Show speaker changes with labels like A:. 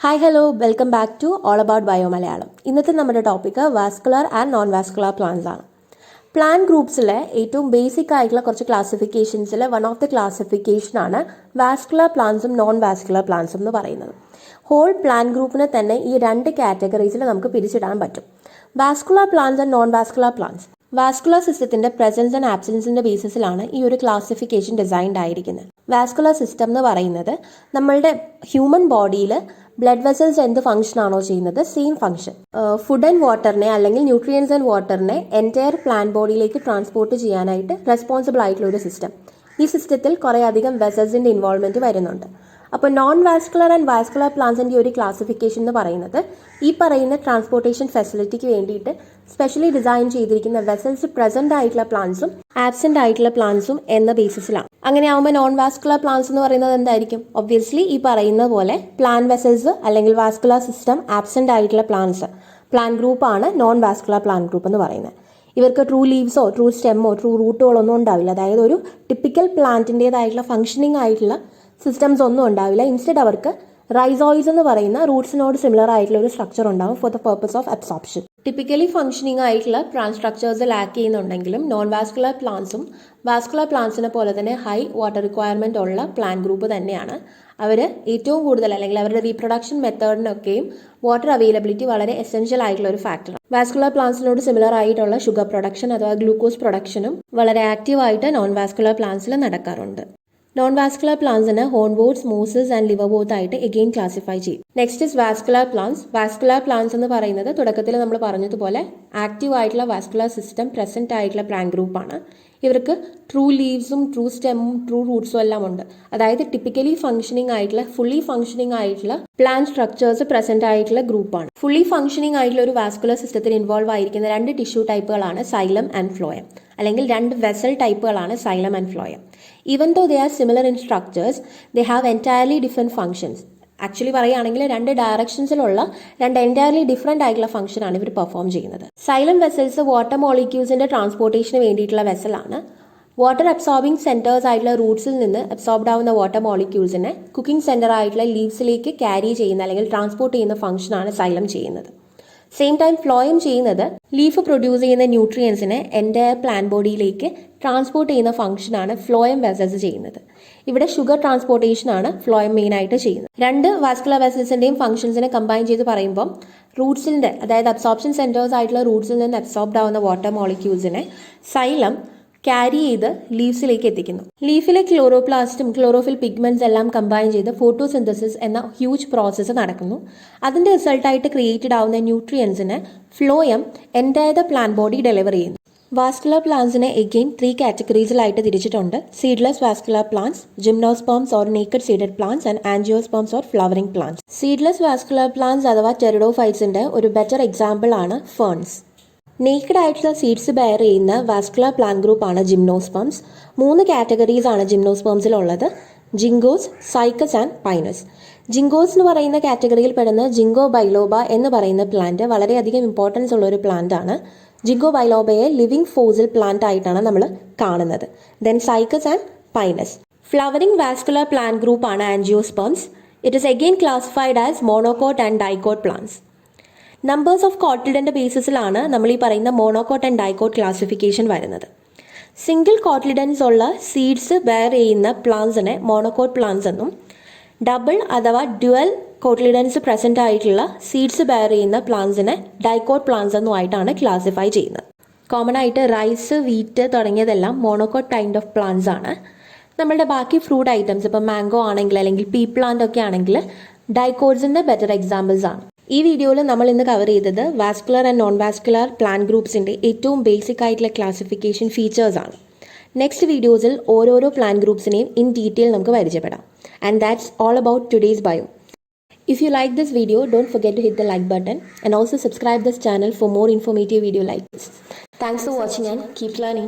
A: Hi, hello, welcome back to All About Bio Malayalam. ഇന്നത്തെ നമ്മുടെ topic vascular and non vascular plants ആണ്. Plant ഗ്രൂപ്പ്സിലെ ഏറ്റവും basic ആയിട്ടുള്ള കുറച്ച് ക്ലാസിഫിക്കേഷൻസിൽ വൺ ഓഫ് ദി ക്ലാസിഫിക്കേഷൻ ആണ് വാസ്കുലർ പ്ലാന്റ്സും നോൺ വാസ്കുലർ പ്ലാന്റ്സും എന്ന് പറയുന്നത്. ഹോൾ പ്ലാന്റ് ഗ്രൂപ്പിനെ തന്നെ ഈ രണ്ട് കാറ്റഗറീസിൽ നമുക്ക് പിരിച്ചിടാൻ പറ്റും. Vascular plants and non vascular plants. Vascular സിസ്റ്റത്തിന്റെ പ്രസൻസ് ആൻഡ് ആബ്സെൻസിന്റെ ബേസിസിലാണ് ഈ ഒരു ക്ലാസിഫിക്കേഷൻ ഡിസൈൻഡ് ആയിരിക്കുന്നത്. വാസ്കുലർ സിസ്റ്റം എന്ന് പറയുന്നത് നമ്മളുടെ ഹ്യൂമൻ ബോഡിയിൽ ബ്ലഡ് വെസൽസ് എന്ത് ഫംഗ്ഷൻ ആണോ ചെയ്യുന്നത് സെയിം ഫംഗ്ഷൻ ഫുഡ് ആൻഡ് വാട്ടറിനെ അല്ലെങ്കിൽ ന്യൂട്രിയൻസ് ആൻഡ് വാട്ടറിനെ എൻറ്റയർ പ്ലാന്റ് ബോഡിയിലേക്ക് ട്രാൻസ്പോർട്ട് ചെയ്യാനായിട്ട് റെസ്പോൺസിബിൾ ആയിട്ടുള്ള ഒരു സിസ്റ്റം. ഈ സിസ്റ്റത്തിൽ കുറേ അധികം വെസൽസിന്റെ ഇൻവോൾവ്മെന്റ് വരുന്നുണ്ട്. അപ്പോൾ നോൺ വാസ്കുലർ ആൻഡ് വാസ്കുലർ പ്ലാന്റ്സിന്റെ ഒരു ക്ലാസിഫിക്കേഷൻ എന്ന് പറയുന്നത് ഈ പറയുന്ന ട്രാൻസ്പോർട്ടേഷൻ ഫെസിലിറ്റിക്ക് വേണ്ടിയിട്ട് സ്പെഷ്യലി ഡിസൈൻ ചെയ്തിരിക്കുന്ന വെസൽസ് പ്രസന്റ് ആയിട്ടുള്ള പ്ലാന്റ്സും ആബ്സെന്റ് ആയിട്ടുള്ള പ്ലാന്റ്സും എന്ന ബേസിസിലാണ്. അങ്ങനെ ആവുമ്പോൾ നോൺ വാസ്കുലർ പ്ലാന്റ്സ് എന്ന് പറയുന്നത് എന്തായിരിക്കും? ഒബ്വിയസ്ലി ഈ പറയുന്ന പോലെ പ്ലാന്റ് വെസൽസ് അല്ലെങ്കിൽ വാസ്കുലർ സിസ്റ്റം ആബ്സെന്റ് ആയിട്ടുള്ള പ്ലാന്റ്സ് പ്ലാന്റ് ഗ്രൂപ്പാണ് നോൺ വാസ്കുലർ പ്ലാന്റ് ഗ്രൂപ്പ് എന്ന് പറയുന്നത്. ഇവർക്ക് ട്രൂ ലീവ്സോ ട്രൂ സ്റ്റെമ്മോ ട്രൂ റൂട്ടുകളോ ഒന്നും ഉണ്ടാവില്ല. അതായത് ഒരു ടിപ്പിക്കൽ പ്ലാന്റിൻ്റെതായിട്ടുള്ള ഫംഗ്ഷനിങ് ആയിട്ടുള്ള സിസ്റ്റംസ് ഒന്നും ഉണ്ടാവില്ല. ഇൻസ്റ്റെഡ് അവർക്ക് റൈസോയിസ് എന്ന് പറയുന്ന റൂട്ട്സിനോട് സിമിലർ ആയിട്ടുള്ള ഒരു സ്ട്രക്ചർ ഉണ്ടാവും for the purpose of absorption. Typically functioning ആയിട്ടുള്ള പ്ലാന്റ് സ്ട്രക്ചേഴ്സ് ലാക്ക് ചെയ്യുന്നുണ്ടെങ്കിലും നോൺ വാസ്കുലർ പ്ലാന്റ്സും വാസ്കുലർ പ്ലാന്റ്സിനെ പോലെ തന്നെ ഹൈ വാട്ടർ റിക്വയർമെന്റ് ഉള്ള പ്ലാന്റ് ഗ്രൂപ്പ് തന്നെയാണ്. അവർ ഏറ്റവും കൂടുതൽ അല്ലെങ്കിൽ അവരുടെ റീപ്രൊഡക്ഷൻ മെത്തേഡിനൊക്കെയും വാട്ടർ അവൈലബിലിറ്റി വളരെ എസെൻഷ്യൽ ആയിട്ടുള്ള ഒരു ഫാക്ടറാണ്. വാസ്കുലർ പ്ലാന്റ്സിനോട് സിമിലർ ആയിട്ടുള്ള ഷുഗർ പ്രൊഡക്ഷൻ അഥവാ ഗ്ലൂക്കോസ് പ്രൊഡക്ഷനും വളരെ ആക്റ്റീവായിട്ട് നോൺ വാസ്കുലർ പ്ലാന്റ്സിൽ നടക്കാറുണ്ട്. നോൺ വാസ്കുലർ പ്ലാന്റ്സിന് ഹോൺവോർഡ്സ്, മോസസ് ആൻഡ് ലിവർവോർത്ത് ആയിട്ട് എഗെയിൻ ക്ലാസിഫൈ ചെയ്യും. Next is vascular plants. Vascular plants എന്ന് പറയുന്നത് തുടക്കത്തിൽ നമ്മൾ പറഞ്ഞതുപോലെ ആക്റ്റീവ് ആയിട്ടുള്ള വാസ്കുലർ സിസ്റ്റം പ്രസന്റ് ആയിട്ടുള്ള പ്ലാന്റ് ഗ്രൂപ്പാണ്. ഇവർക്ക് ട്രൂ ലീവ്സും ട്രൂ സ്റ്റെമ്മും ട്രൂ റൂട്ട്സും എല്ലാം ഉണ്ട്. അതായത് ടിപ്പിക്കലി ഫംഗ്ഷനിങ് ആയിട്ടുള്ള ഫുള്ളി ഫംഗ്ഷനിങ് ആയിട്ടുള്ള പ്ലാന്റ് സ്ട്രക്ചേഴ്സ് പ്രസന്റ് ആയിട്ടുള്ള ഗ്രൂപ്പാണ്. ഫുള്ളി ഫംഗ്ഷനിങ് ആയിട്ടുള്ള ഒരു വാസ്കുലർ സിസ്റ്റത്തിൽ ഇൻവോൾവ് ആയിരിക്കുന്ന രണ്ട് ടിഷ്യൂ ടൈപ്പുകളാണ് സൈലം ആൻഡ് ഫ്ലോയം, അല്ലെങ്കിൽ രണ്ട് വെസൽ ടൈപ്പുകളാണ് xylem and phloem. Even though they are similar in structures, they have entirely different functions. Actually പറയുകയാണെങ്കിൽ രണ്ട് ഡയറക്ഷൻസിലുള്ള രണ്ട് എൻറ്റയർലി ഡിഫറെൻ്റ് ആയിട്ടുള്ള ഫംഗ്ഷൻ ആണ് ഇവർ പെർഫോം ചെയ്യുന്നത്. സൈലം വെസൽസ് വാട്ടർ മോളിക്യൂൾസിന്റെ ട്രാൻസ്പോർട്ടേഷന് വേണ്ടിയിട്ടുള്ള വെസലാണ്. വാട്ടർ അബ്സോർബിംഗ് സെന്റേഴ്സ് ആയിട്ടുള്ള റൂട്ട്സിൽ നിന്ന് അബ്സോർബ്ഡ് ആവുന്ന വാട്ടർ മോളിക്യൂൾസിനെ കുക്കിംഗ് സെന്റർ ആയിട്ടുള്ള ലീവ്സിലേക്ക് ക്യാരി ചെയ്യുന്ന അല്ലെങ്കിൽ ട്രാൻസ്പോർട്ട് ചെയ്യുന്ന ഫംഗ്ഷനാണ് സൈലം ചെയ്യുന്നത്. സെയിം ടൈം ഫ്ലോയം ചെയ്യുന്നത് ലീഫ് പ്രൊഡ്യൂസ് ചെയ്യുന്ന ന്യൂട്രിയൻസിനെ എൻറ്റയർ പ്ലാന്റ് ബോഡിയിലേക്ക് ട്രാൻസ്പോർട്ട് ചെയ്യുന്ന ഫംഗ്ഷനാണ് ഫ്ലോയം വെസൽസ് ചെയ്യുന്നത്. ഇവിടെ ഷുഗർ ട്രാൻസ്പോർട്ടേഷൻ ആണ് ഫ്ലോയം മെയിൻ ആയിട്ട് ചെയ്യുന്നത്. രണ്ട് വാസ്കുലർ വെസൽസിന്റെയും ഫംഗ്ഷൻസിനെ കമ്പൈൻ ചെയ്ത് പറയുമ്പോൾ റൂട്ട്സിന്റെ അതായത് അബ്സോർപ്ഷൻ സെന്റേഴ്സ് ആയിട്ടുള്ള റൂട്ട്സിൽ നിന്ന് അബ്സോർബ്ഡ് ആവുന്ന വാട്ടർ മോളിക്യൂൾസിനെ സൈലം ക്യാരി ചെയ്ത് ലീവ്സിലേക്ക് എത്തിക്കുന്നു. ലീഫിലെ ക്ലോറോപ്ലാസ്റ്റും ക്ലോറോഫിൽ പിഗ്മെന്റ്സ് എല്ലാം കമ്പൈൻ ചെയ്ത് ഫോട്ടോസിന്തസിസ് എന്ന ഹ്യൂജ് പ്രോസസ്സ് നടക്കുന്നു. അതിന്റെ റിസൾട്ടായിട്ട് ക്രിയേറ്റഡ് ആവുന്ന ന്യൂട്രിയൻസിനെ phloem entire the plant body deliver ചെയ്യുന്നു. വാസ്കുലർ പ്ലാന്റ്സിനെ എഗെയിൻ 3 കാറ്റഗറീസിലായിട്ട് തിരിച്ചിട്ടുണ്ട്. Seedless vascular plants, gymnosperms or naked seeded plants and angiosperms or flowering plants. Seedless vascular plants അഥവാ ടെറിഡോഫൈറ്റ്സിന്റെ ഒരു ബെറ്റർ എക്സാമ്പിൾ ആണ് ഫേൺസ്. നേക്കഡ് ആയിട്ടുള്ള സീഡ്സ് ബെയർ ചെയ്യുന്ന വാസ്കുലർ പ്ലാന്റ് ഗ്രൂപ്പാണ് ജിംനോസ്പേംസ്. 3 കാറ്റഗറീസ് ആണ് ജിംനോസ്പേംസിലുള്ളത്: ജിങ്കോസ്, സൈക്കസ് ആൻഡ് പൈനസ്. ജിങ്കോസ് എന്ന് പറയുന്ന കാറ്റഗറിയിൽ പെടുന്ന ജിങ്കോ ബൈലോബ എന്ന് പറയുന്ന പ്ലാന്റ് വളരെയധികം ഇമ്പോർട്ടൻസ് ഉള്ള ഒരു പ്ലാന്റ് ആണ്. ജിങ്കോ ബൈലോബയെ ലിവിംഗ് ഫോസിൽ പ്ലാന്റ് ആയിട്ടാണ് നമ്മൾ കാണുന്നത്. Then cycas and pinus. Flowering vascular plant ഗ്രൂപ്പാണ് angiosperms. It is again classified as monocot and dicot plants. Numbers of കോട്ടിലിഡന്റെ ബേസിസിലാണ് നമ്മൾ ഈ പറയുന്ന മോണോകോട്ട് ആൻഡ് ഡൈകോട്ട് ക്ലാസിഫിക്കേഷൻ വരുന്നത്. സിംഗിൾ കോട്ടിലിഡൻസ് ഉള്ള സീഡ്സ് ബെയർ ചെയ്യുന്ന പ്ലാന്റ്സിനെ മോണോകോട്ട് പ്ലാന്റ്സ് എന്നും, ഡബിൾ അഥവാ ഡ്യുവൽ കോട്ടിലിഡൻസ് പ്രസന്റ് ആയിട്ടുള്ള സീഡ്സ് ബെയർ ചെയ്യുന്ന പ്ലാന്റ്സിനെ ഡൈകോട്ട് പ്ലാന്റ്സ് എന്നുമായിട്ടാണ് ക്ലാസിഫൈ ചെയ്യുന്നത്. കോമൺ ആയിട്ട് റൈസ്, വീറ്റ് തുടങ്ങിയതെല്ലാം മോണോകോട്ട് കൈൻഡ് ഓഫ് പ്ലാന്റ്സ് ആണ്. നമ്മളുടെ ബാക്കി ഫ്രൂട്ട് ഐറ്റംസ് ഇപ്പോൾ മാംഗോ ആണെങ്കിൽ അല്ലെങ്കിൽ പീ പ്ലാന്റ് ഒക്കെ ആണെങ്കിൽ ഡൈകോട്സിന്റെ ബെറ്റർ എക്സാമ്പിൾസ് ആണ്. ഈ വീഡിയോയിൽ നമ്മൾ ഇന്ന് കവർ ചെയ്തത് vascular and non vascular plant ഗ്രൂപ്പ്സിന്റെ ഏറ്റവും ബേസിക് ആയിട്ടുള്ള ക്ലാസിഫിക്കേഷൻ ഫീച്ചേഴ്സ് ആണ്. നെക്സ്റ്റ് വീഡിയോസിൽ ഓരോരോ പ്ലാന്റ് ഗ്രൂപ്പ്സിനെയും ഇൻ ഡീറ്റെയിൽ നമുക്ക് പരിചയപ്പെടാം. And that's all about today's bio. If you like this video, don't forget to hit the like button and also subscribe this channel for more informative video like this. Thanks for watching and keep learning.